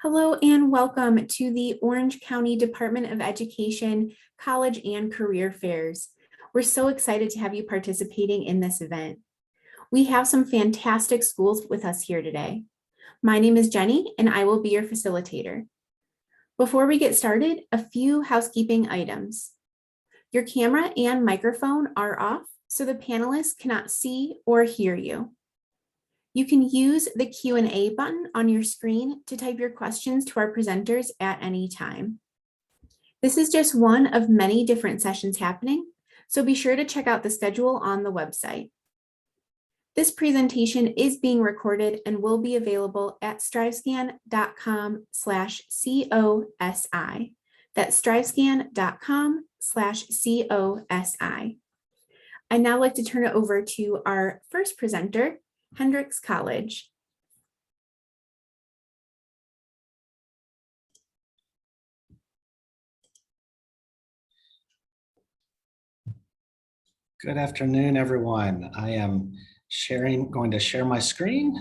Hello and welcome to the Orange County Department of Education College and Career Fairs. We're so excited to have you participating in this event. We have some fantastic schools with us here today. My name is Jenny and I will be your facilitator. Before we get started, a few housekeeping items. Your camera and microphone are off, so the panelists cannot see or hear you. You can use the Q&A button on your screen to type your questions to our presenters at any time. This is just one of many different sessions happening, so be sure to check out the schedule on the website. This presentation is being recorded and will be available at strivescan.com/COSI. That's strivescan.com/COSI. I'd now like to turn it over to our first presenter, Hendricks College. Good afternoon, everyone. I am going to share my screen,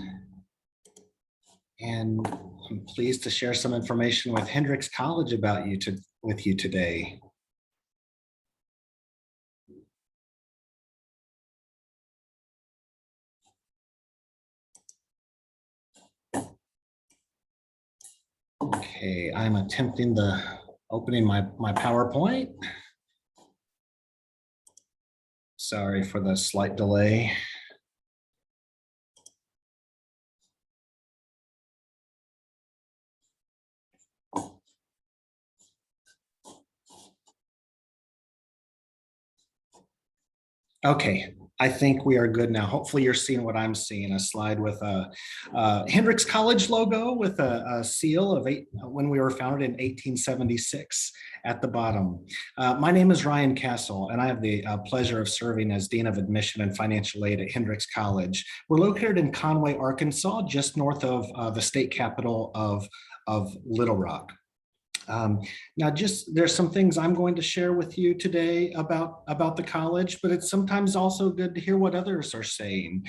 and I'm pleased to share some information with Hendricks College about with you today. Okay, I'm attempting opening my PowerPoint. Sorry for the slight delay. Okay, I think we are good now. Hopefully you're seeing what I'm seeing, a slide with a Hendricks College logo with a seal of when we were founded in 1876 at the bottom. My name is Ryan Castle, and I have the pleasure of serving as Dean of Admission and Financial Aid at Hendricks College. We're located in Conway, Arkansas, just north of the state capital of Little Rock. Now, there's some things I'm going to share with you today about the college, but it's sometimes also good to hear what others are saying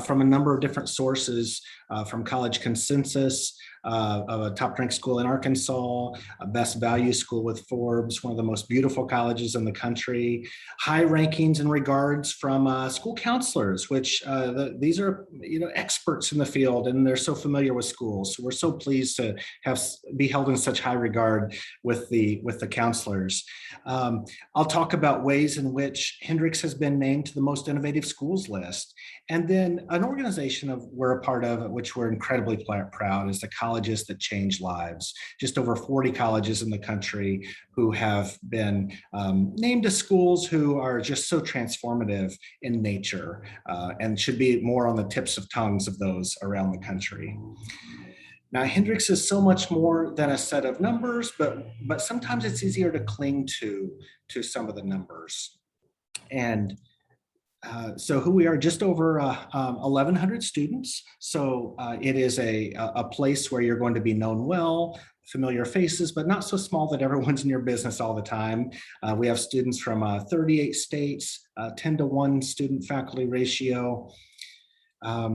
from a number of different sources, from College Consensus, of a top-ranked school in Arkansas, a best value school with Forbes, one of the most beautiful colleges in the country, high rankings and regards from school counselors, which these are experts in the field, and they're so familiar with schools. So we're so pleased to be held in such high regard with the counselors. I'll talk about ways in which Hendricks has been named to the most innovative schools list. And then an organization we're a part of, which we're incredibly proud, is the Colleges That Change Lives. Just over 40 colleges in the country who have been named as schools who are just so transformative in nature and should be more on the tips of tongues of those around the country. Now, Hendricks is so much more than a set of numbers, but sometimes it's easier to cling to some of the numbers. And so who we are, just over 1,100 students. So it is a place where you're going to be known well, familiar faces, but not so small that everyone's in your business all the time. We have students from 38 states, 10-to-1 student faculty ratio. I've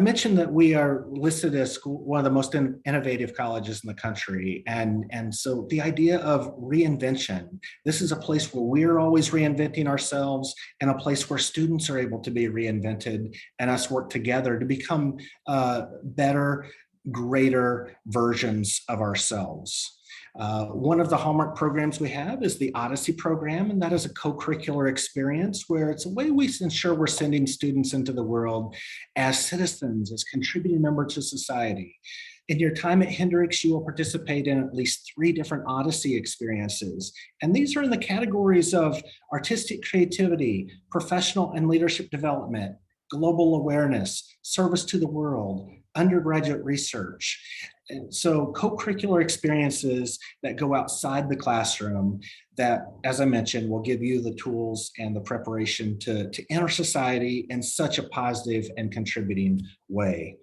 mentioned that we are listed as one of the most innovative colleges in the country. And so the idea of reinvention, this is a place where we're always reinventing ourselves, and a place where students are able to be reinvented and us work together to become better, greater versions of ourselves. One of the hallmark programs we have is the Odyssey program, and that is a co-curricular experience where it's a way we ensure we're sending students into the world as citizens, as contributing members to society. In your time at Hendricks, you will participate in at least 3 different Odyssey experiences. And these are in the categories of artistic creativity, professional and leadership development, global awareness, service to the world, undergraduate research. And so co-curricular experiences that go outside the classroom that, as I mentioned, will give you the tools and the preparation to enter society in such a positive and contributing way.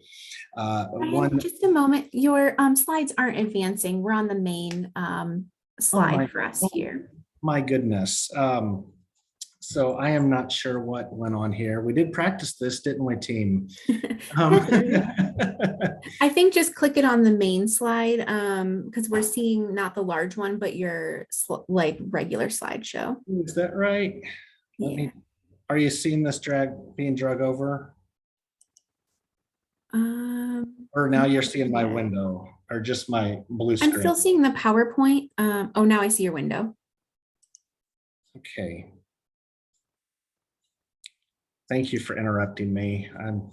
Just a moment, your slides aren't advancing. We're on the main slide for us here. My goodness. So I am not sure what went on here. We did practice this, didn't we, team? That's all right. I think just click it on the main slide because we're seeing not the large one, but your like regular slideshow. Is that right? Let Yeah. me, are you seeing this being drug over? Or now you're seeing my yeah. window or just my blue I'm screen? still seeing the PowerPoint. Oh, now I see your window. Okay. Thank you for interrupting me. I'm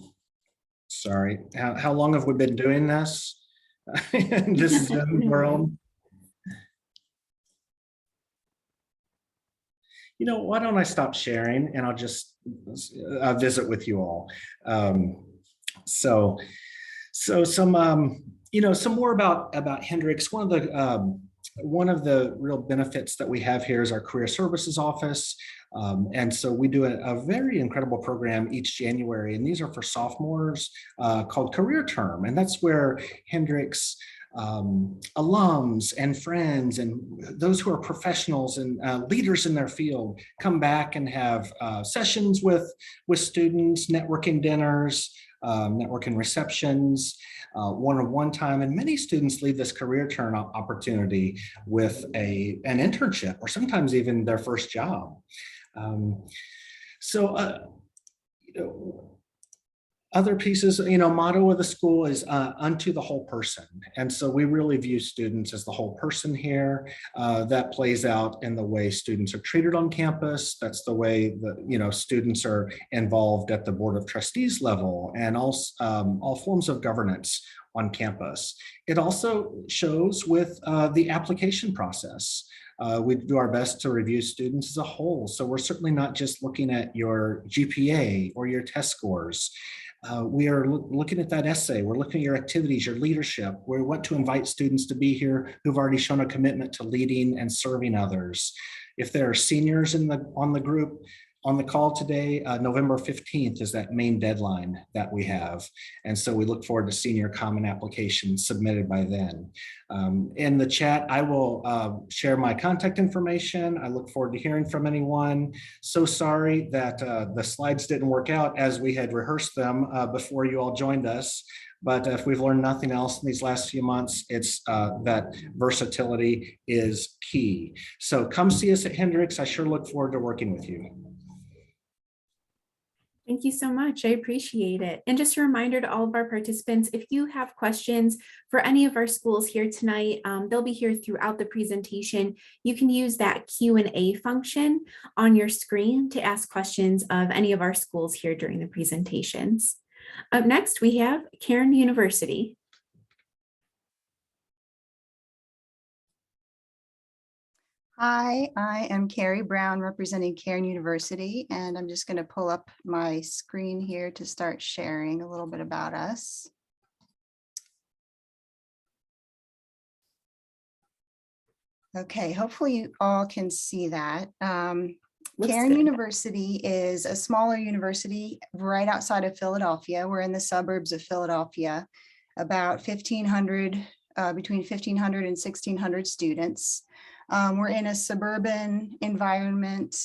sorry. How long have we been doing this? This Zoom No worries. world? You know, why don't I stop sharing and I'll just visit with you all. So some some more about Hendrix. One of the real benefits that we have here is our career services office. And so we do a very incredible program each January, and these are for sophomores called Career Term. And that's where Hendrix alums and friends and those who are professionals and leaders in their field come back and have sessions with students, networking dinners, networking receptions, one-on-one time, and many students leave this career turn opportunity with an internship or sometimes even their first job. Um, so, you know, other pieces, motto of the school is unto the whole person. And so we really view students as the whole person here. That plays out in the way students are treated on campus. That's the way that, students are involved at the Board of Trustees level and all forms of governance on campus. It also shows with the application process. We do our best to review students as a whole. So we're certainly not just looking at your GPA or your test scores. We are looking at that essay. We're looking at your activities, your leadership. We want to invite students to be here who've already shown a commitment to leading and serving others. If there are seniors on the group, on the call today, November 15th is that main deadline that we have. And so we look forward to senior common applications submitted by then. In the chat, I will share my contact information. I look forward to hearing from anyone. So sorry that the slides didn't work out as we had rehearsed them before you all joined us. But if we've learned nothing else in these last few months, it's that versatility is key. So come see us at Hendrix. I sure look forward to working with you. Thank you so much. I appreciate it. And just a reminder to all of our participants, if you have questions for any of our schools here tonight, they'll be here throughout the presentation. You can use that Q&A function on your screen to ask questions of any of our schools here during the presentations. Up next, we have Cairn University. Hi, I am Carrie Brown representing Cairn University, and I'm just going to pull up my screen here to start sharing a little bit about us. Okay, hopefully you all can see that. Cairn University is a smaller university right outside of Philadelphia. We're in the suburbs of Philadelphia, about 1,500, between 1,500 and 1,600 students. We're in a suburban environment,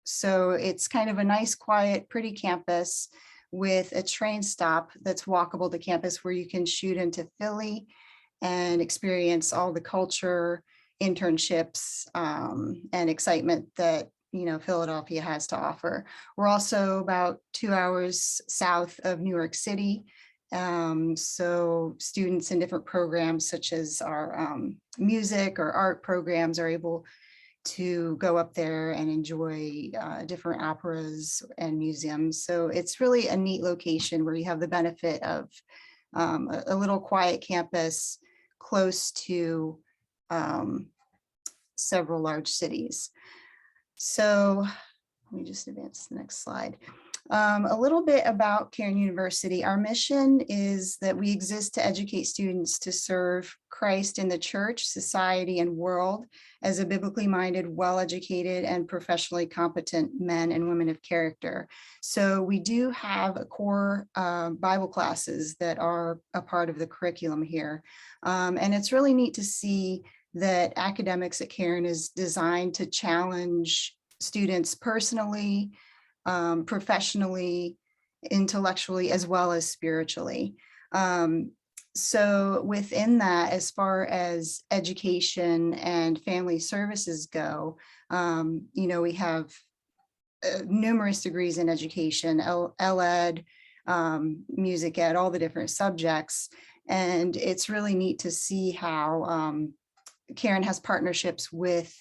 so it's kind of a nice, quiet, pretty campus with a train stop that's walkable to campus where you can shoot into Philly and experience all the culture, internships, and excitement that Philadelphia has to offer. We're also about 2 hours south of New York City. So students in different programs such as our music or art programs are able to go up there and enjoy different operas and museums. So it's really a neat location where you have the benefit of a little quiet campus close to several large cities. So let me just advance to the next slide. A little bit about Cairn University. Our mission is that we exist to educate students to serve Christ in the church, society, and world as a biblically minded, well-educated, and professionally competent men and women of character. So we do have a core Bible classes that are a part of the curriculum here. And it's really neat to see that academics at Cairn is designed to challenge students personally, professionally, intellectually, as well as spiritually. So within that, as far as education and family services go, we have numerous degrees in education, L-Ed, music ed, all the different subjects. And it's really neat to see how Cairn has partnerships with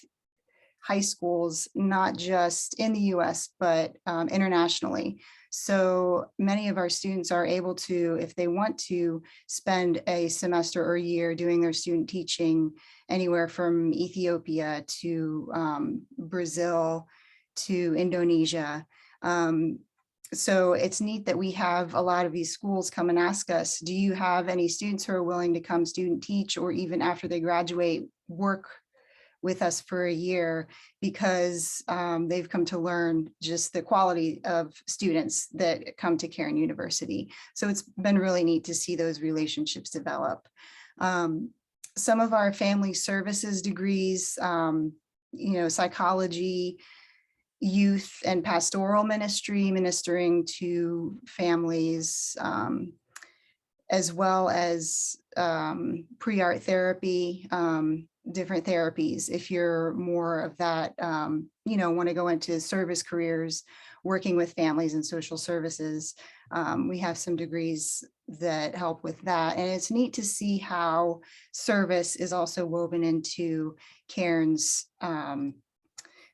high schools, not just in the US, but internationally. So many of our students are able to, if they want to, spend a semester or a year doing their student teaching anywhere from Ethiopia to Brazil to Indonesia. So it's neat that we have a lot of these schools come and ask us, do you have any students who are willing to come student teach, or even after they graduate, work with us for a year, because they've come to learn just the quality of students that come to Cairn University. So it's been really neat to see those relationships develop. Some of our family services degrees, psychology, youth and pastoral ministry, ministering to families, as well as pre-art therapy, different therapies. If you're more of that, want to go into service careers, working with families and social services, we have some degrees that help with that. And it's neat to see how service is also woven into Cairn's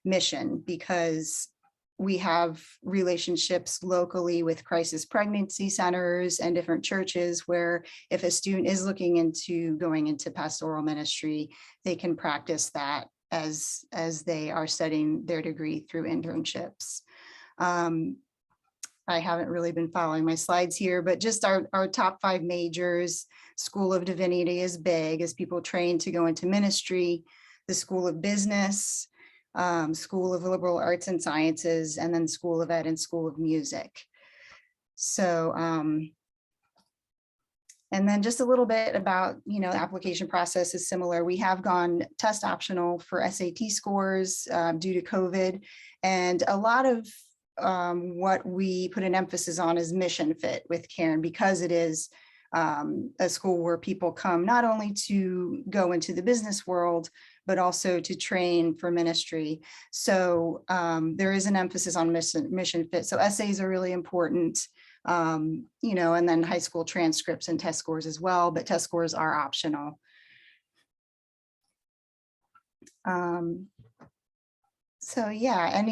mission, because we have relationships locally with crisis pregnancy centers and different churches where if a student is looking into going into pastoral ministry, they can practice that as they are studying their degree through internships. I haven't really been following my slides here, but just our top 5 majors. School of Divinity is big as people train to go into ministry. The School of Business, School of Liberal Arts and Sciences, and then School of Ed and School of Music. So, and then just a little bit about, the application process is similar. We have gone test optional for SAT scores due to COVID. And a lot of what we put an emphasis on is mission fit with Cairn, because it is a school where people come not only to go into the business world, but also to train for ministry. So there is an emphasis on mission fit. So essays are really important, and then high school transcripts and test scores as well, but test scores are optional. So yeah,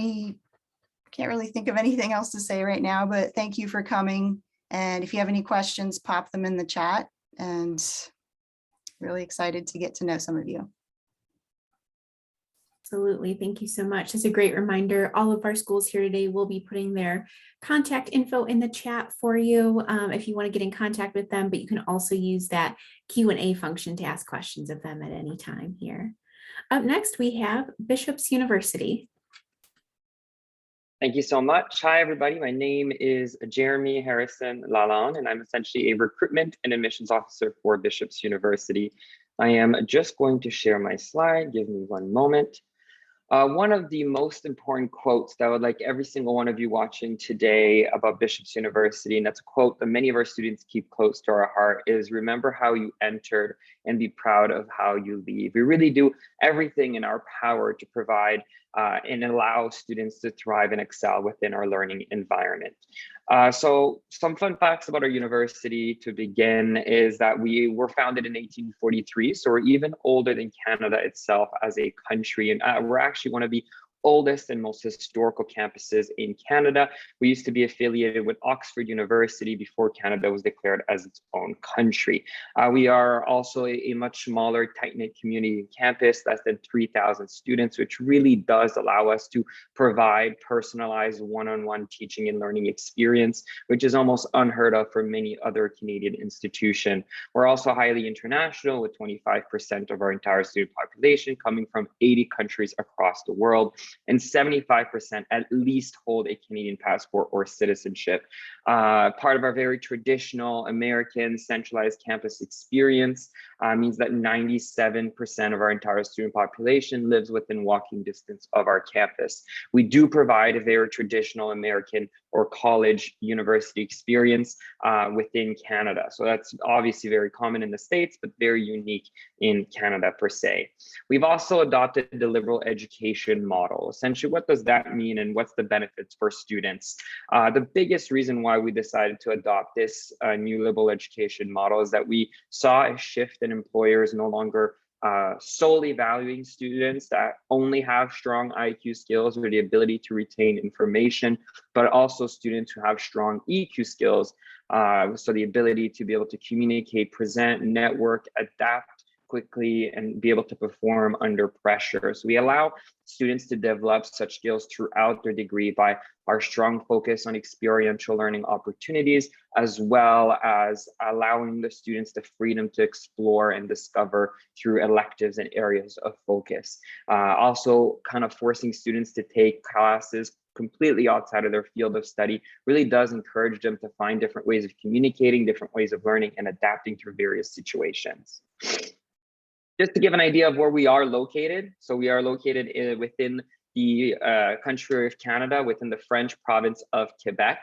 can't really think of anything else to say right now, but thank you for coming. And if you have any questions, pop them in the chat, and really excited to get to know some of you. Absolutely. Thank you so much. It's a great reminder. All of our schools here today will be putting their contact info in the chat for you if you want to get in contact with them, but you can also use that Q&A function to ask questions of them at any time here. Up next, we have Bishop's University. Thank you so much. Hi, everybody. My name is Jeremy Harrison Lalonde, and I'm essentially a recruitment and admissions officer for Bishop's University. I am just going to share my slide. Give me one moment. One of the most important quotes that I would like every single one of you watching today about Bishop's University, and that's a quote that many of our students keep close to our heart, is remember how you entered and be proud of how you leave. We really do everything in our power to provide and allow students to thrive and excel within our learning environment. So some fun facts about our university to begin is that we were founded in 1843, so we're even older than Canada itself as a country, and we're actually one of the oldest and most historical campuses in Canada. We used to be affiliated with Oxford University before Canada was declared as its own country. We are also a much smaller, tight-knit community campus, less than 3,000 students, which really does allow us to provide personalized one-on-one teaching and learning experience, which is almost unheard of for many other Canadian institutions. We're also highly international, with 25% of our entire student population coming from 80 countries across the world. and 75% at least hold a Canadian passport or citizenship. Part of our very traditional American centralized campus experience means that 97% of our entire student population lives within walking distance of our campus. We do provide a very traditional American or college university experience within Canada. So that's obviously very common in the States, but very unique in Canada per se. We've also adopted the liberal education model. Essentially, what does that mean and what's the benefits for students? The biggest reason why we decided to adopt this new liberal education model is that we saw a shift in employers no longer solely valuing students that only have strong IQ skills or the ability to retain information, but also students who have strong EQ skills. So the ability to be able to communicate, present, network, adapt quickly, and be able to perform under pressure. So we allow students to develop such skills throughout their degree by our strong focus on experiential learning opportunities, as well as allowing the students the freedom to explore and discover through electives and areas of focus. Also kind of forcing students to take classes completely outside of their field of study really does encourage them to find different ways of communicating, different ways of learning, and adapting through various situations. Just to give an idea of where we are located. So we are located within the country of Canada, within the French province of Quebec.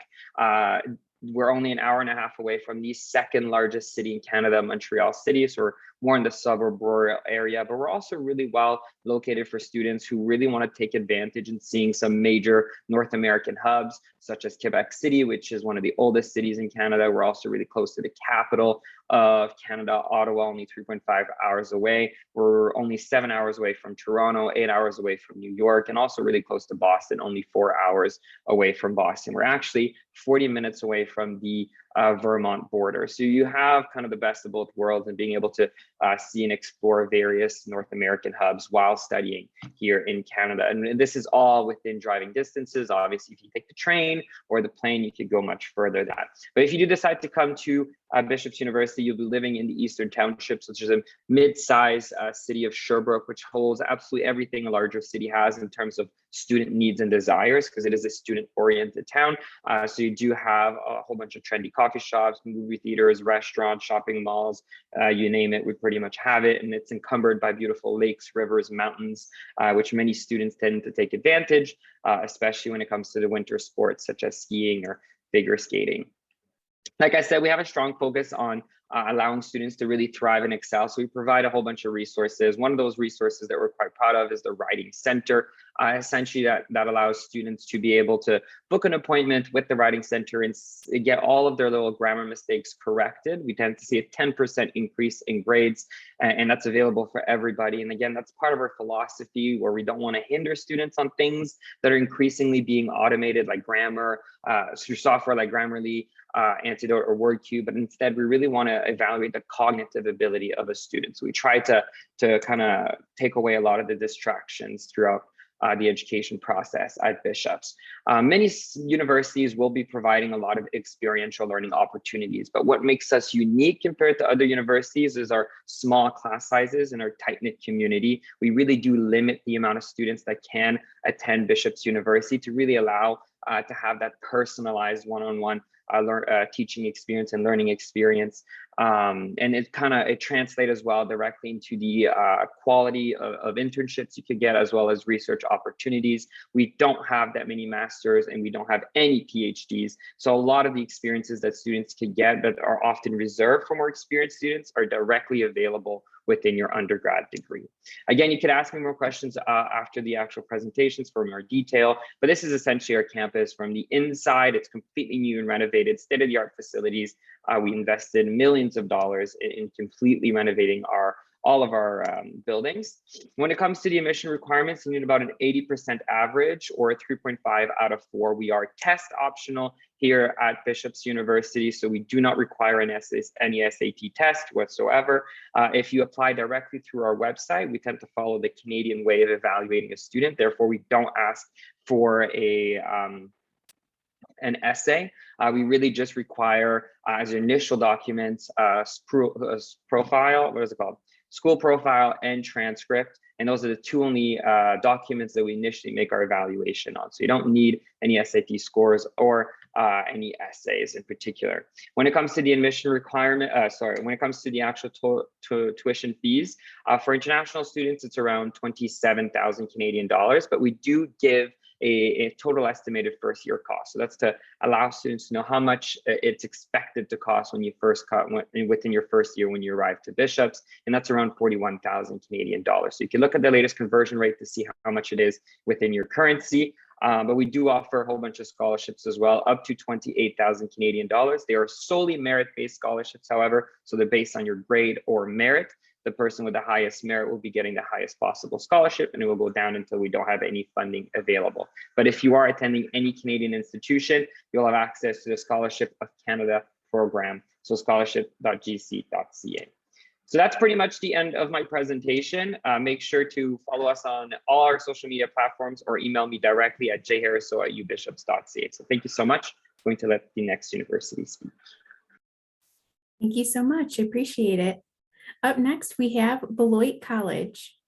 We're only an hour and a half away from the second largest city in Canada, Montreal City. So we're more in the suburban area, but we're also really well located for students who really want to take advantage in seeing some major North American hubs, such as Quebec City, which is one of the oldest cities in Canada. We're also really close to the capital of Canada, Ottawa, only 3.5 hours away. We're only 7 hours away from Toronto, 8 hours away from New York, and also really close to Boston, only 4 hours away from Boston. We're actually 40 minutes away from the Vermont border. So you have kind of the best of both worlds and being able to see and explore various North American hubs while studying here in Canada. And this is all within driving distances. Obviously, if you take the train or the plane, you could go much further than that. But if you do decide to come to Bishop's University, you'll be living in the Eastern Townships, which is a mid-sized city of Sherbrooke, which holds absolutely everything a larger city has in terms of student needs and desires, because it is a student-oriented town. So you do have a whole bunch of trendy coffee shops, movie theaters, restaurants, shopping malls, you name it, we pretty much have it. And it's encumbered by beautiful lakes, rivers, mountains, which many students tend to take advantage, especially when it comes to the winter sports such as skiing or figure skating. Like I said, we have a strong focus on allowing students to really thrive and excel. So we provide a whole bunch of resources. One of those resources that we're quite proud of is the Writing Center. Essentially, that allows students to be able to book an appointment with the Writing Center and get all of their little grammar mistakes corrected. We tend to see a 10% increase in grades, and that's available for everybody. And again, that's part of our philosophy, where we don't want to hinder students on things that are increasingly being automated, like grammar, through software like Grammarly, Antidote, or WordCube, but instead we really want to evaluate the cognitive ability of a student. So we try to kind of take away a lot of the distractions throughout the education process at Bishop's. Many universities will be providing a lot of experiential learning opportunities, but what makes us unique compared to other universities is our small class sizes and our tight-knit community. We really do limit the amount of students that can attend Bishop's University to really allow to have that personalized one-on-one teaching experience and learning experience. And it translates as well directly into the quality of internships you could get, as well as research opportunities. We don't have that many masters and we don't have any PhDs. So a lot of the experiences that students could get that are often reserved for more experienced students are directly available within your undergrad degree. Again, you could ask me more questions after the actual presentations for more detail, but this is essentially our campus from the inside. It's completely new and renovated, state-of-the-art facilities. We invested millions of dollars in completely renovating all of our buildings. When it comes to the admission requirements, you need about an 80% average or a 3.5 out of 4. We are test optional here at Bishop's University, so we do not require any SAT test whatsoever. If you apply directly through our website, we tend to follow the Canadian way of evaluating a student. Therefore, we don't ask for an essay. We really just require as initial documents, profile, what is it called? school profile and transcript. And those are the two only documents that we initially make our evaluation on. So you don't need any SAT scores or any essays in particular. When it comes to the admission requirement, when it comes to the actual tuition fees, for international students, it's around 27,000 Canadian dollars, but we do give a total estimated first year cost. So that's to allow students to know how much it's expected to cost when you first within your first year when you arrive to Bishops, and that's around 41,000 Canadian dollars. So you can look at the latest conversion rate to see how much it is within your currency. But we do offer a whole bunch of scholarships as well, up to 28,000 Canadian dollars. They are solely merit-based scholarships, however, so they're based on your grade or merit. The person with the highest merit will be getting the highest possible scholarship, and it will go down until we don't have any funding available. But if you are attending any Canadian institution, you'll have access to the Scholarship of Canada program, so scholarship.gc.ca. So that's pretty much the end of my presentation. Make sure to follow us on all our social media platforms or email me directly at jharriso@ubishops.ca. So thank you so much. I'm going to let the next university speak. Thank you so much. I appreciate it. Up next, we have Beloit College.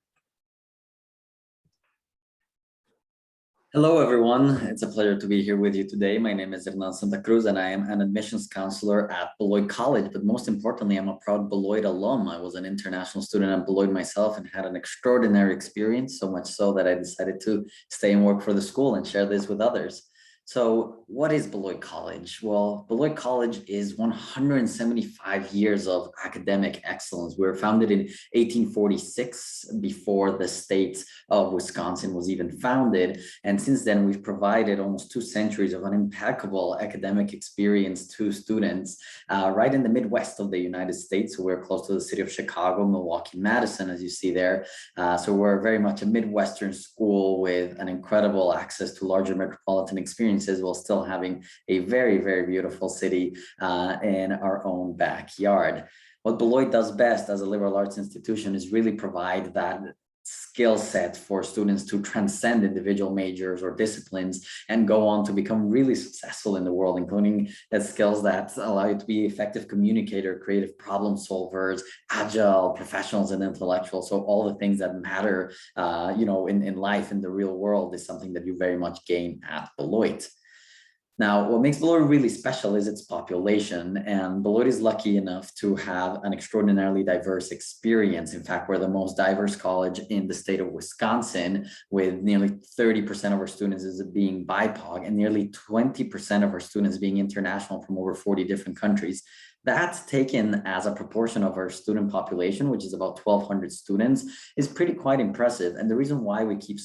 Hello, everyone. It's a pleasure to be here with you today. My name is Hernan Santa Cruz, and I am an admissions counselor at Beloit College. But most importantly, I'm a proud Beloit alum. I was an international student at Beloit myself and had an extraordinary experience, so much so that I decided to stay and work for the school and share this with others. So what is Beloit College? Well, Beloit College is 175 years of academic excellence. We were founded in 1846, before the state of Wisconsin was even founded. And since then, we've provided almost 2 centuries of an impeccable academic experience to students right in the Midwest of the United States. So we're close to the city of Chicago, Milwaukee, Madison, as you see there. So we're very much a Midwestern school with an incredible access to larger metropolitan experiences, while still having a very, very beautiful city in our own backyard. What Beloit does best as a liberal arts institution is really provide that skill set for students to transcend individual majors or disciplines and go on to become really successful in the world, including the skills that allow you to be effective communicator, creative problem solvers, agile professionals and intellectuals. So all the things that matter, in life, in the real world, is something that you very much gain at Beloit. Now, what makes Beloit really special is its population, and Beloit is lucky enough to have an extraordinarily diverse experience. In fact, we're the most diverse college in the state of Wisconsin, with nearly 30% of our students as being BIPOC and nearly 20% of our students being international from over 40 different countries. That's taken as a proportion of our student population, which is about 1,200 students, is pretty quite impressive. And the reason why we keep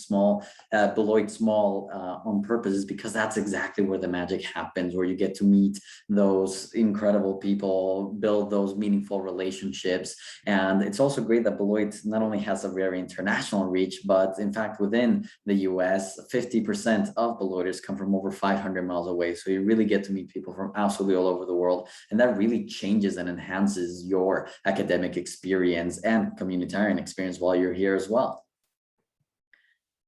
Beloit small on purpose is because that's exactly where the magic happens, where you get to meet those incredible people, build those meaningful relationships. And it's also great that Beloit not only has a very international reach, but in fact, within the US, 50% of Beloiters come from over 500 miles away. So you really get to meet people from absolutely all over the world. And that really changes and enhances your academic experience and communitarian experience while you're here as well.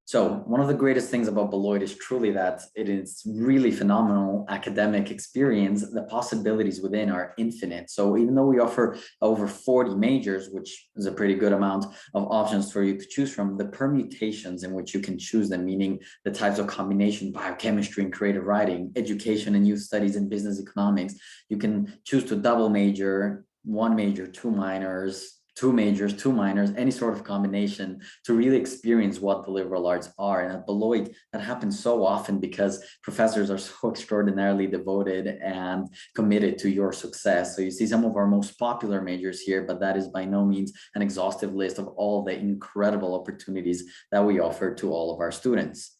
So one of the greatest things about Beloit is truly that it is really phenomenal academic experience. The possibilities within are infinite. So even though we offer over 40 majors, which is a pretty good amount of options for you to choose from, the permutations in which you can choose them, meaning the types of combination, biochemistry and creative writing, education and youth studies and business economics, you can choose to double major, 1 major, 2 minors, 2 majors, 2 minors, any sort of combination to really experience what the liberal arts are. And at Beloit, that happens so often because professors are so extraordinarily devoted and committed to your success. So you see some of our most popular majors here, but that is by no means an exhaustive list of all the incredible opportunities that we offer to all of our students.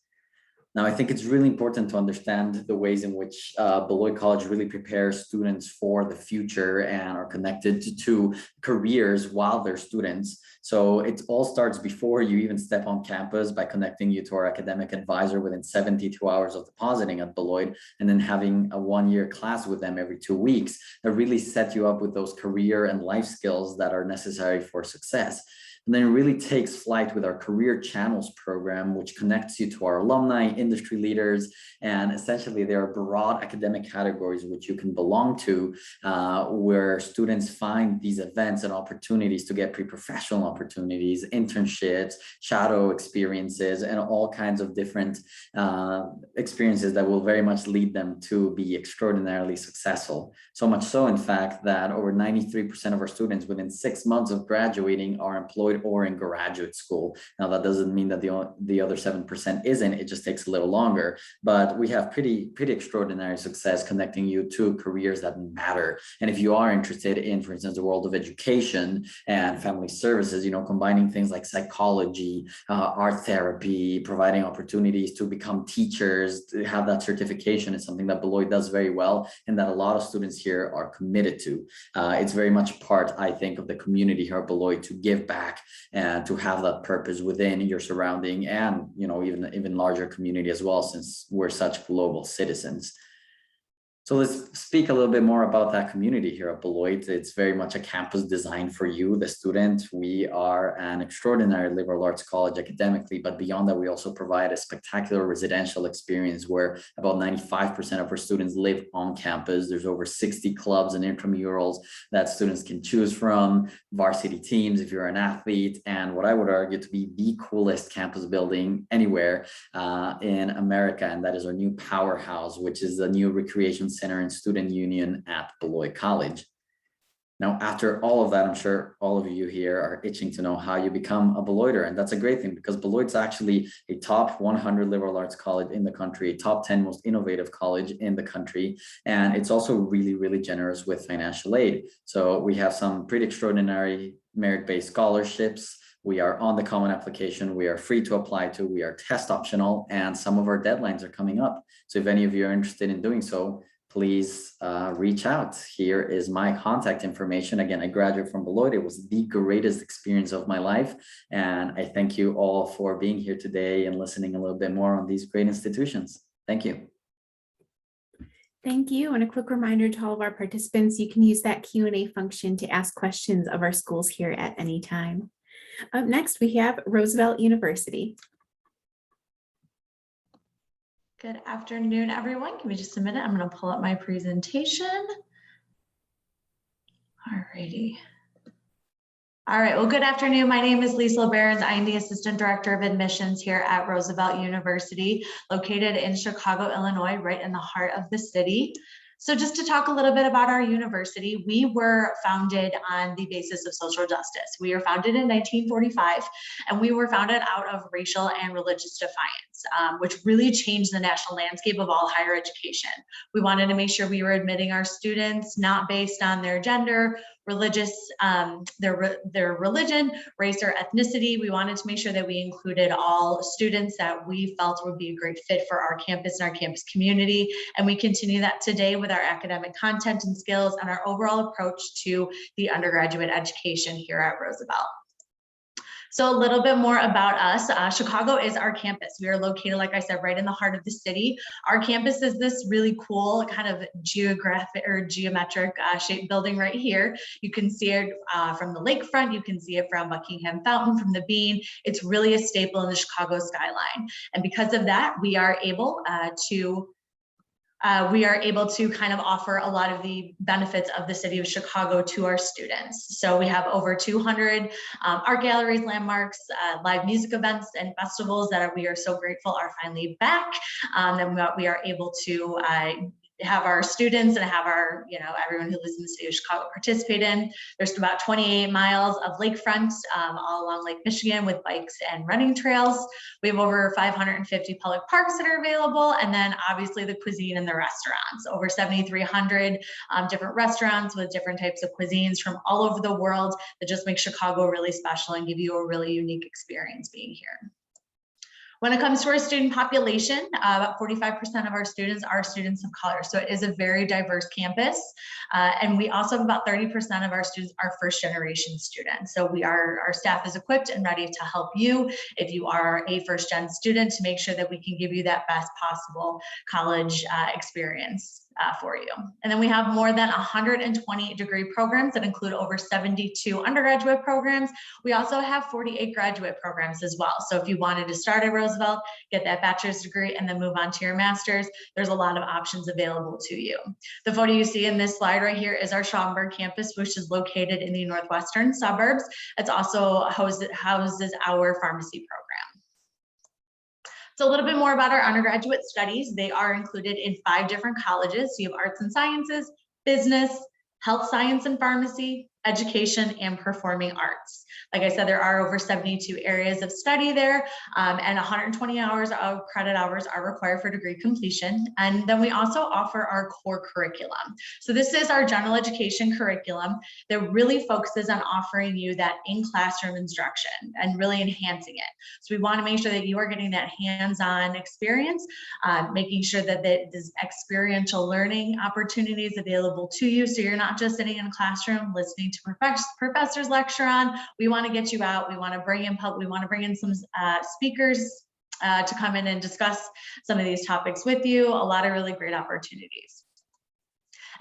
Now, I think it's really important to understand the ways in which Beloit College really prepares students for the future and are connected to careers while they're students. So it all starts before you even step on campus by connecting you to our academic advisor within 72 hours of depositing at Beloit, and then having a 1-year class with them every 2 weeks that really set you up with those career and life skills that are necessary for success. And then it really takes flight with our Career Channels program, which connects you to our alumni, industry leaders, and essentially there are broad academic categories which you can belong to, where students find these events and opportunities to get pre-professional opportunities, internships, shadow experiences, and all kinds of different experiences that will very much lead them to be extraordinarily successful. So much so, in fact, that over 93% of our students within 6 months of graduating are employed or in graduate school. Now, that doesn't mean that the other 7% isn't, it just takes a little longer, but we have pretty extraordinary success connecting you to careers that matter. And if you are interested in, for instance, the world of education and family services, you know, combining things like psychology, art therapy, providing opportunities to become teachers, to have that certification is something that Beloit does very well and that a lot of students here are committed to. It's very much part, I think, of the community here at Beloit to give back and to have that purpose within your surrounding and, you know, even larger community as well, since we're such global citizens. So let's speak a little bit more about that community here at Beloit. It's very much a campus designed for you, the student. We are an extraordinary liberal arts college academically, but beyond that, we also provide a spectacular residential experience where about 95% of our students live on campus. There's over 60 clubs and intramurals that students can choose from, varsity teams if you're an athlete, and what I would argue to be the coolest campus building anywhere in America, and that is our new powerhouse, which is the new recreation center and student union at Beloit College. Now, after all of that, I'm sure all of you here are itching to know how you become a Beloiter, and that's a great thing because Beloit's actually a top 100 liberal arts college in the country, a top 10 most innovative college in the country, and it's also really generous with financial aid. So we have some pretty extraordinary merit-based scholarships. We are on the common application. We are free to apply to. We are test optional, and some of our deadlines are coming up. So if any of you are interested in doing so, please reach out. Here is my contact information. Again, I graduated from Beloit. It was the greatest experience of my life. And I thank you all for being here today and listening a little bit more on these great institutions. Thank you. Thank you. And a quick reminder to all of our participants, you can use that Q&A function to ask questions of our schools here at any time. Up next, we have Roosevelt University. Good afternoon, everyone. Give me just a minute. I'm going to pull up my presentation. All righty. All right. Well, good afternoon. My name is Lisa Barons. I am the Assistant Director of Admissions here at Roosevelt University, located in Chicago, Illinois, right in the heart of the city. So just to talk a little bit about our university, we were founded on the basis of social justice. We were founded in 1945, and we were founded out of racial and religious defiance, which really changed the national landscape of all higher education. We wanted to make sure we were admitting our students not based on their gender, their religion, race, or ethnicity. We wanted to make sure that we included all students that we felt would be a great fit for our campus and our campus community. And we continue that today with our academic content and skills and our overall approach to the undergraduate education here at Roosevelt. So a little bit more about us. Chicago is our campus. We are located, like I said, right in the heart of the city. Our campus is this really cool kind of geometric shaped building right here. You can see it from the lakefront. You can see it from Buckingham Fountain, from the Bean. It's really a staple in the Chicago skyline. And because of that, we are able to kind of offer a lot of the benefits of the city of Chicago to our students. So we have over 200 art galleries, landmarks, live music events and festivals that we are so grateful are finally back. And we are able to have our students and have our, everyone who lives in the city of Chicago participate in. There's about 28 miles of lakefront all along Lake Michigan with bikes and running trails. We have over 550 public parks that are available. And then obviously the cuisine and the restaurants, over 7,300 different restaurants with different types of cuisines from all over the world that just make Chicago really special and give you a really unique experience being here. When it comes to our student population, about 45% of our students are students of color. So it is a very diverse campus. And we also have about 30% of our students are first generation students. So our staff is equipped and ready to help you if you are a first gen student to make sure that we can give you that best possible college experience. for you. And then we have more than 120 degree programs that include over 72 undergraduate programs. We also have 48 graduate programs as well. So if you wanted to start at Roosevelt, get that bachelor's degree, and then move on to your master's, there's a lot of options available to you. The photo you see in this slide right here is our Schaumburg campus, which is located in the northwestern suburbs. It's also houses our pharmacy program. So a little bit more about our undergraduate studies. They are included in 5 different colleges. So you have arts and sciences, business, health science and pharmacy, education, and performing arts. Like I said, there are over 72 areas of study there, and 120 hours of credit hours are required for degree completion. And then we also offer our core curriculum. So this is our general education curriculum that really focuses on offering you that in-classroom instruction and really enhancing it. So we want to make sure that you are getting that hands-on experience, making sure that there's experiential learning opportunities available to you. So you're not just sitting in a classroom listening to professors lecture on. We want to get you out. We want to bring in some speakers to come in and discuss some of these topics with you. A lot of really great opportunities.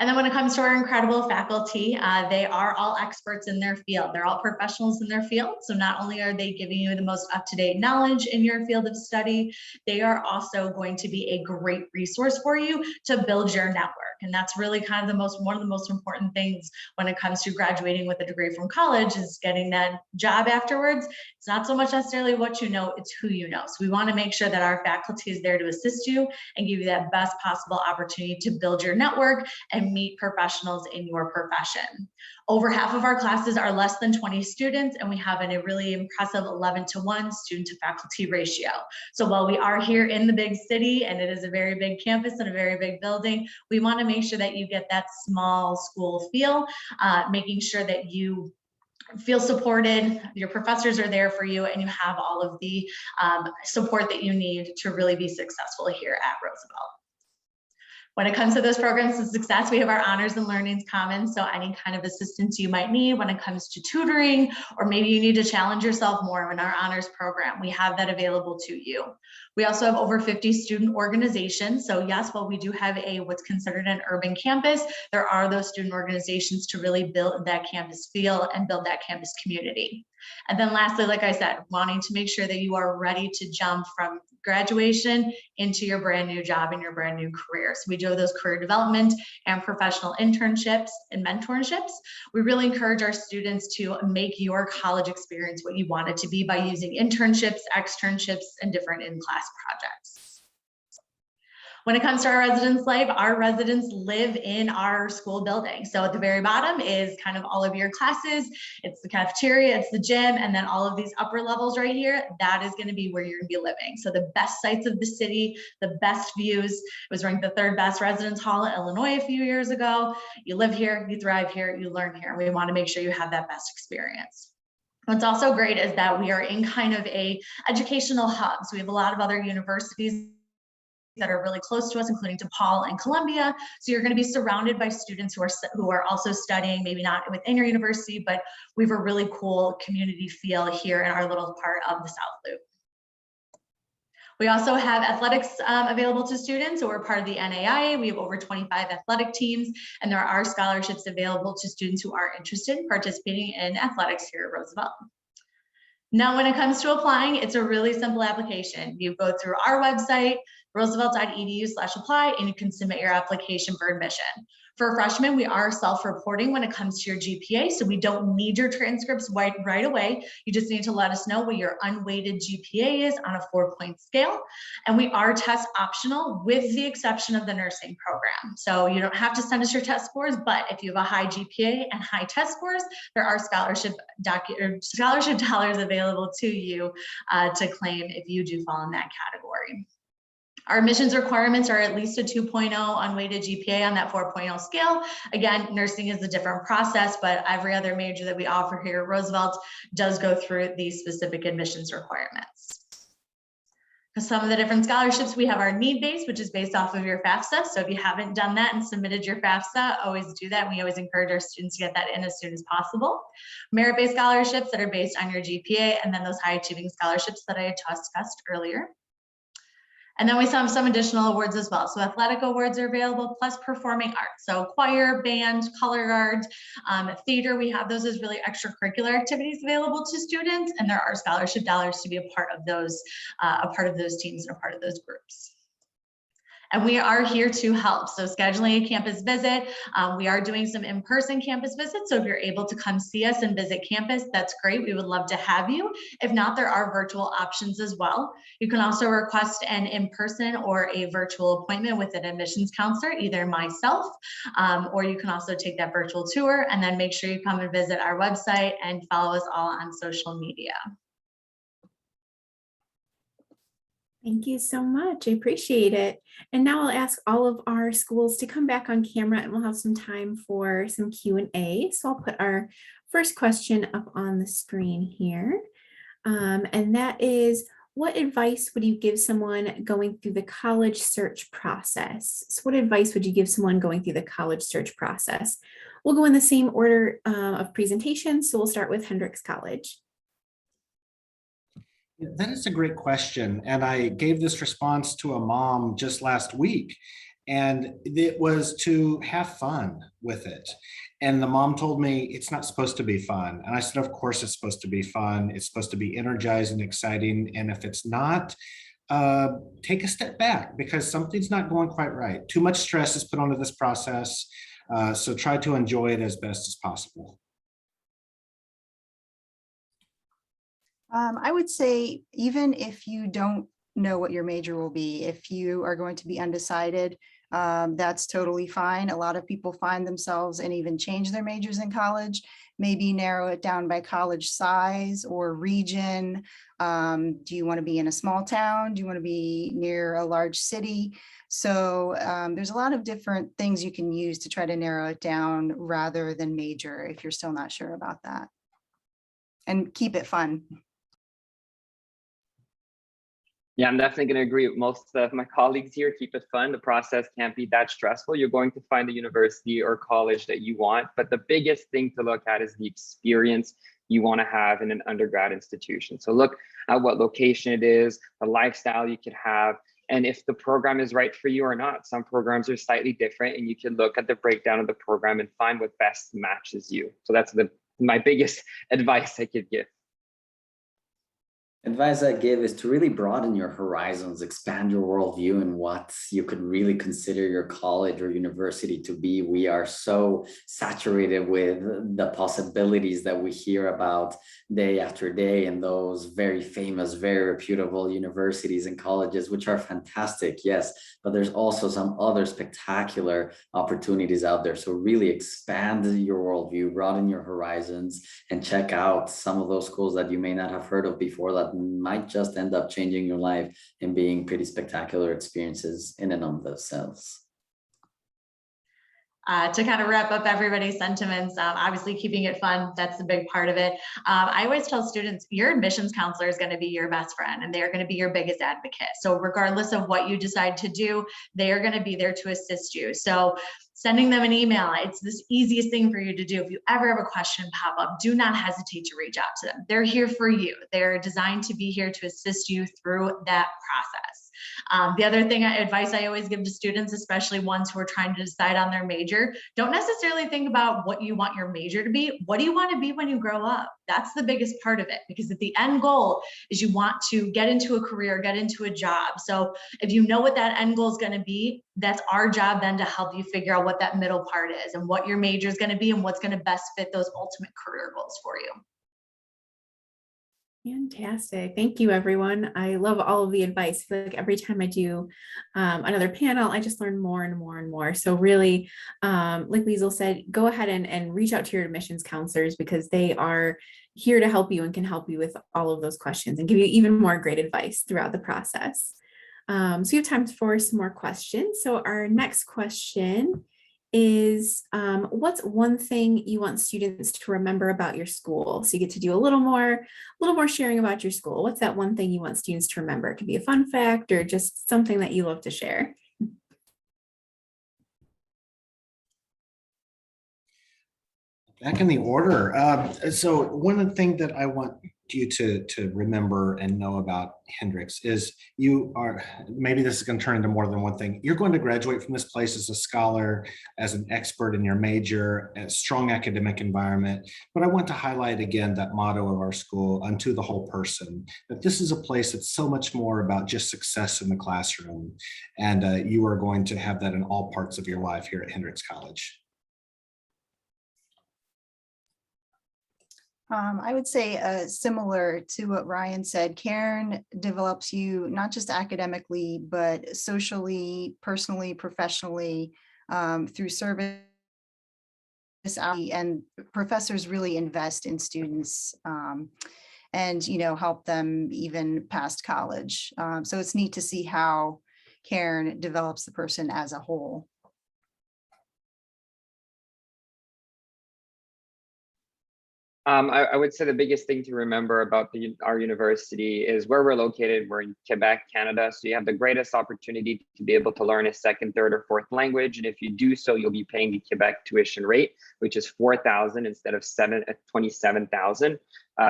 And then when it comes to our incredible faculty, they are all experts in their field. They're all professionals in their field. So not only are they giving you the most up-to-date knowledge in your field of study, they are also going to be a great resource for you to build your network. And that's really kind of one of the most important things when it comes to graduating with a degree from college is getting that job afterwards. It's not so much necessarily what you know, it's who you know. So we want to make sure that our faculty is there to assist you and give you that best possible opportunity to build your network and meet professionals in your profession. Over half of our classes are less than 20 students, and we have a really impressive 11-to-1 student to faculty ratio. So while we are here in the big city and it is a very big campus and a very big building, we want to make sure that you get that small school feel, making sure that you feel supported, your professors are there for you, and you have all of the support that you need to really be successful here at Roosevelt. When it comes to those programs of success, we have our Honors and Learnings Commons. So any kind of assistance you might need when it comes to tutoring, or maybe you need to challenge yourself more in our honors program, we have that available to you. We also have over 50 student organizations. So yes, while we do have what's considered an urban campus, there are those student organizations to really build that campus feel and build that campus community. And then lastly, like I said, wanting to make sure that you are ready to jump from graduation into your brand new job and your brand new career. So we do those career development and professional internships and mentorships. We really encourage our students to make your college experience what you want it to be by using internships, externships, and different in-class projects. When it comes to our residence life, our residents live in our school building. So at the very bottom is kind of all of your classes. It's the cafeteria, it's the gym, and then all of these upper levels right here, that is going to be where you're going to be living. So the best sites of the city, the best views. It was ranked the 3rd best residence hall in Illinois a few years ago. You live here, you thrive here, you learn here. We want to make sure you have that best experience. What's also great is that we are in kind of a educational hub. So we have a lot of other universities that are really close to us, including DePaul and Columbia. So you're going to be surrounded by students who are also studying, maybe not within your university, but we have a really cool community feel here in our little part of the South Loop. We also have athletics available to students. So we're part of the NAIA. We have over 25 athletic teams, and there are scholarships available to students who are interested in participating in athletics here at Roosevelt. Now, when it comes to applying, it's a really simple application. You go through our website, roosevelt.edu/apply, and you can submit your application for admission. For freshmen, we are self-reporting when it comes to your GPA, so we don't need your transcripts right away. You just need to let us know what your unweighted GPA is on a 4-point scale. And we are test optional with the exception of the nursing program. So you don't have to send us your test scores, but if you have a high GPA and high test scores, there are scholarship dollars available to you to claim if you do fall in that category. Our admissions requirements are at least a 2.0 unweighted GPA on that 4.0 scale. Again, nursing is a different process, but every other major that we offer here at Roosevelt does go through these specific admissions requirements. Some of the different scholarships, we have our need-based, which is based off of your FAFSA. So if you haven't done that and submitted your FAFSA, always do that. We always encourage our students to get that in as soon as possible. Merit-based scholarships that are based on your GPA, and then those high achieving scholarships that I had discussed earlier. And then we have some additional awards as well. So athletic awards are available, plus performing arts. So choir, band, color guard, theater, we have those as really extracurricular activities available to students. And there are scholarship dollars to be a part of those teams and a part of those groups. And we are here to help. So scheduling a campus visit, we are doing some in-person campus visits. So if you're able to come see us and visit campus, that's great. We would love to have you. If not, there are virtual options as well. You can also request an in-person or a virtual appointment with an admissions counselor, either myself, or you can also take that virtual tour, and then make sure you come and visit our website and follow us all on social media. Thank you so much. I appreciate it. And now I'll ask all of our schools to come back on camera, and we'll have some time for some Q&A. So I'll put our first question up on the screen here. And that is, what advice would you give someone going through the college search process? So what advice would you give someone going through the college search process? We'll go in the same order of presentation. So we'll start with Hendricks College. That is a great question. And I gave this response to a mom just last week, and it was to have fun with it. And the mom told me it's not supposed to be fun. And I said, of course it's supposed to be fun. It's supposed to be energizing, exciting. And if it's not, take a step back, because something's not going quite right. Too much stress is put onto this process. So try to enjoy it as best as possible. I would say, even if you don't know what your major will be, if you are going to be undecided, that's totally fine. A lot of people find themselves and even change their majors in college, maybe narrow it down by college size or region. Do you want to be in a small town? Do you want to be near a large city? So there's a lot of different things you can use to try to narrow it down rather than major if you're still not sure about that. And keep it fun. Yeah, I'm definitely going to agree with most of my colleagues here. Keep it fun. The process can't be that stressful. You're going to find the university or college that you want, but the biggest thing to look at is the experience you want to have in an undergrad institution. So look at what location it is, the lifestyle you could have, and if the program is right for you or not. Some programs are slightly different, and you can look at the breakdown of the program and find what best matches you. So that's my biggest advice I could give. Advice I give is to really broaden your horizons, expand your worldview and what you could really consider your college or university to be. We are so saturated with the possibilities that we hear about day after day in those very famous, very reputable universities and colleges, which are fantastic, yes, but there's also some other spectacular opportunities out there. So really expand your worldview, broaden your horizons, and check out some of those schools that you may not have heard of before that might just end up changing your life and being pretty spectacular experiences in and of themselves. To kind of wrap up everybody's sentiments, obviously keeping it fun, that's the big part of it. I always tell students, your admissions counselor is going to be your best friend, and they're going to be your biggest advocate. So regardless of what you decide to do, they are going to be there to assist you. So sending them an email, it's the easiest thing for you to do. If you ever have a question pop up, do not hesitate to reach out to them. They're here for you. They're designed to be here to assist you through that process. The other advice I always give to students, especially ones who are trying to decide on their major, don't necessarily think about what you want your major to be. What do you want to be when you grow up? That's the biggest part of it, because at the end goal is you want to get into a career, get into a job. So if you know what that end goal is going to be, that's our job then to help you figure out what that middle part is and what your major is going to be and what's going to best fit those ultimate career goals for you. Fantastic. Thank you, everyone. I love all of the advice. I feel like every time I do another panel, I just learn more and more and more. So really, like Liesl said, go ahead and reach out to your admissions counselors, because they are here to help you and can help you with all of those questions and give you even more great advice throughout the process. So you have time for some more questions. So our next question is, what's one thing you want students to remember about your school? So you get to do a little more sharing about your school. What's that one thing you want students to remember? It could be a fun fact or just something that you love to share. Back in the order. So one of the things that I want you to remember and know about Hendrix is you are, maybe this is going to turn into more than one thing. You're going to graduate from this place as a scholar, as an expert in your major, a strong academic environment. But I want to highlight again that motto of our school, unto the whole person, that this is a place that's so much more about just success in the classroom. And you are going to have that in all parts of your life here at Hendricks College. I would say similar to what Ryan said, Cairn develops you not just academically, but socially, personally, professionally, through service. And professors really invest in students and, help them even past college. So it's neat to see how Cairn develops the person as a whole. I would say the biggest thing to remember about our university is where we're located. We're in Quebec, Canada. So you have the greatest opportunity to be able to learn a second, third, or fourth language. And if you do so, you'll be paying the Quebec tuition rate, which is $4,000 instead of $27,000.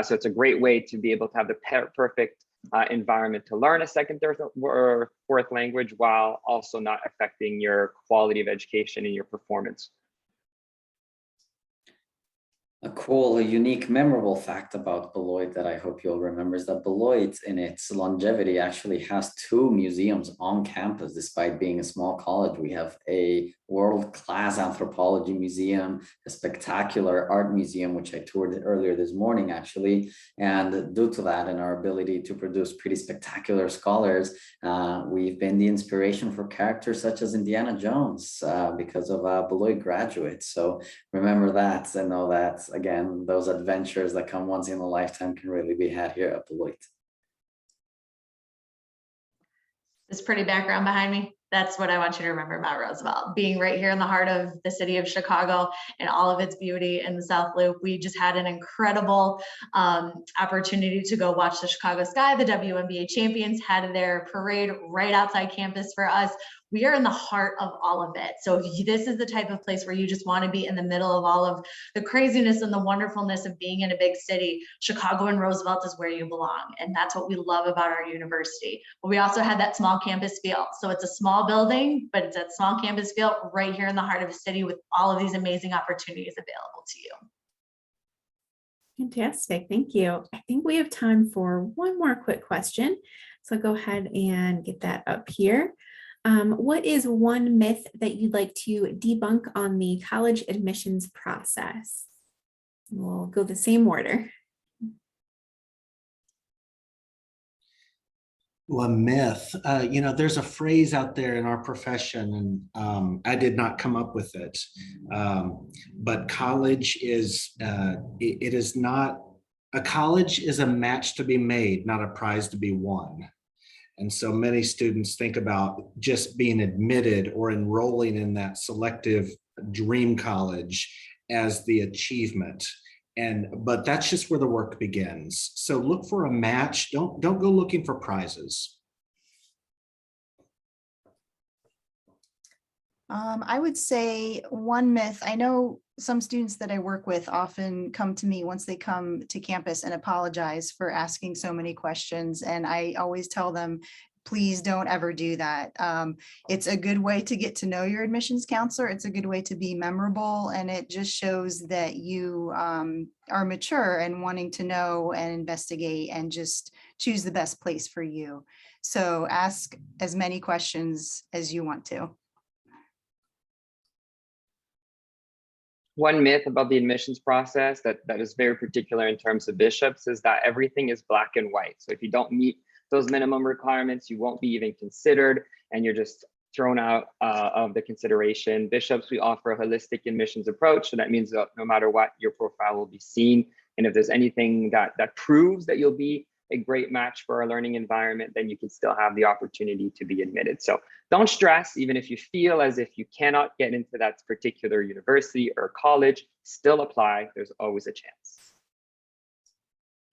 So it's a great way to be able to have the perfect environment to learn a second, third, or fourth language while also not affecting your quality of education and your performance. A cool, a unique, memorable fact about Beloit that I hope you'll remember is that Beloit, in its longevity, actually has 2 museums on campus, despite being a small college. We have a world-class anthropology museum, a spectacular art museum, which I toured earlier this morning, actually. And due to that and our ability to produce pretty spectacular scholars, we've been the inspiration for characters such as Indiana Jones because of Beloit graduates. So remember that and know that, again, those adventures that come once in a lifetime can really be had here at Beloit. This pretty background behind me, that's what I want you to remember about Roosevelt. Being right here in the heart of the city of Chicago and all of its beauty in the South Loop. We just had an incredible opportunity to go watch the Chicago Sky. The WNBA champions had their parade right outside campus for us. We are in the heart of all of it. So this is the type of place where you just want to be in the middle of all of the craziness and the wonderfulness of being in a big city. Chicago and Roosevelt is where you belong. And that's what we love about our university. But we also had that small campus feel. So it's a small building, but it's that small campus feel right here in the heart of the city with all of these amazing opportunities available to you. Fantastic, thank you. I think we have time for one more quick question. So go ahead and get that up here. What is one myth that you'd like to debunk on the college admissions process? We'll go the same order. Well, a myth, there's a phrase out there in our profession, and I did not come up with it, but college is, it is not, a college is a match to be made, not a prize to be won. And so many students think about just being admitted or enrolling in that selective dream college as the achievement. But that's just where the work begins. So look for a match. Don't go looking for prizes. I would say one myth. I know some students that I work with often come to me once they come to campus and apologize for asking so many questions. And I always tell them, please don't ever do that. It's a good way to get to know your admissions counselor. It's a good way to be memorable. And it just shows that you are mature and wanting to know and investigate and just choose the best place for you. So ask as many questions as you want to. One myth about the admissions process that is very particular in terms of bishops is that everything is black and white. So if you don't meet those minimum requirements, you won't be even considered and you're just thrown out of the consideration. Bishops, we offer a holistic admissions approach. So that means that no matter what, your profile will be seen. And if there's anything that proves that you'll be a great match for our learning environment, then you can still have the opportunity to be admitted. So don't stress, even if you feel as if you cannot get into that particular university or college, still apply. There's always a chance.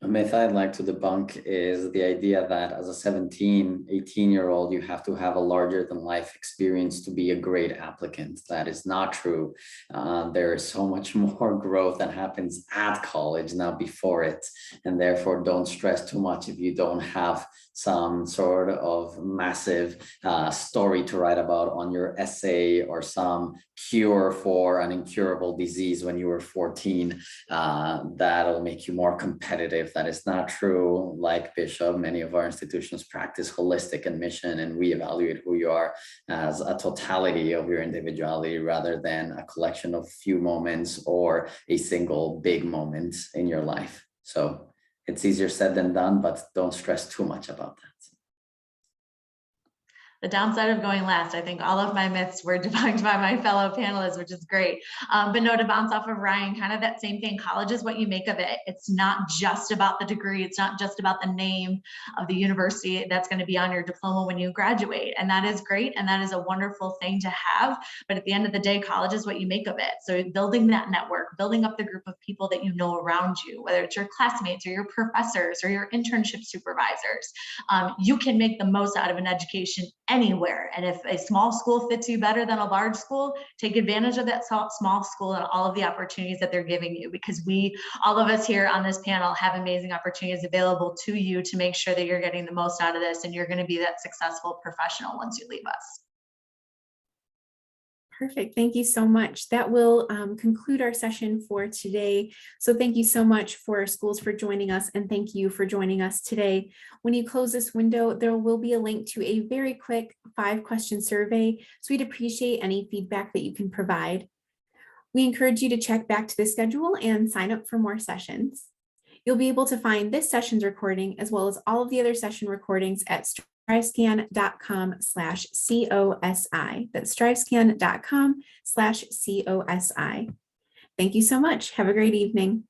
A myth I'd like to debunk is the idea that as a 17, 18-year-old, you have to have a larger than life experience to be a great applicant. That is not true. There is so much more growth that happens at college, not before it. And therefore, don't stress too much if you don't have some sort of massive story to write about on your essay or some cure for an incurable disease when you were 14. That'll make you more competitive. That is not true. Like Bishop, many of our institutions practice holistic admission, and we evaluate who you are as a totality of your individuality rather than a collection of few moments or a single big moment in your life. So it's easier said than done, but don't stress too much about that. The downside of going last, I think all of my myths were debunked by my fellow panelists, which is great. But no, to bounce off of Ryan, kind of that same thing, college is what you make of it. It's not just about the degree. It's not just about the name of the university that's going to be on your diploma when you graduate. And that is great. And that is a wonderful thing to have. But at the end of the day, college is what you make of it. So building that network, building up the group of people that you know around you, whether it's your classmates or your professors or your internship supervisors, you can make the most out of an education anywhere. And if a small school fits you better than a large school, take advantage of that small school and all of the opportunities that they're giving you, because all of us here on this panel have amazing opportunities available to you to make sure that you're getting the most out of this and you're going to be that successful professional once you leave us. Perfect. Thank you so much. That will conclude our session for today. So thank you so much for our schools for joining us, and thank you for joining us today. When you close this window, there will be a link to a very quick 5-question survey. So we'd appreciate any feedback that you can provide. We encourage you to check back to the schedule and sign up for more sessions. You'll be able to find this session's recording as well as all of the other session recordings at strivescan.com/COSI. That's strivescan.com/COSI. Thank you so much. Have a great evening.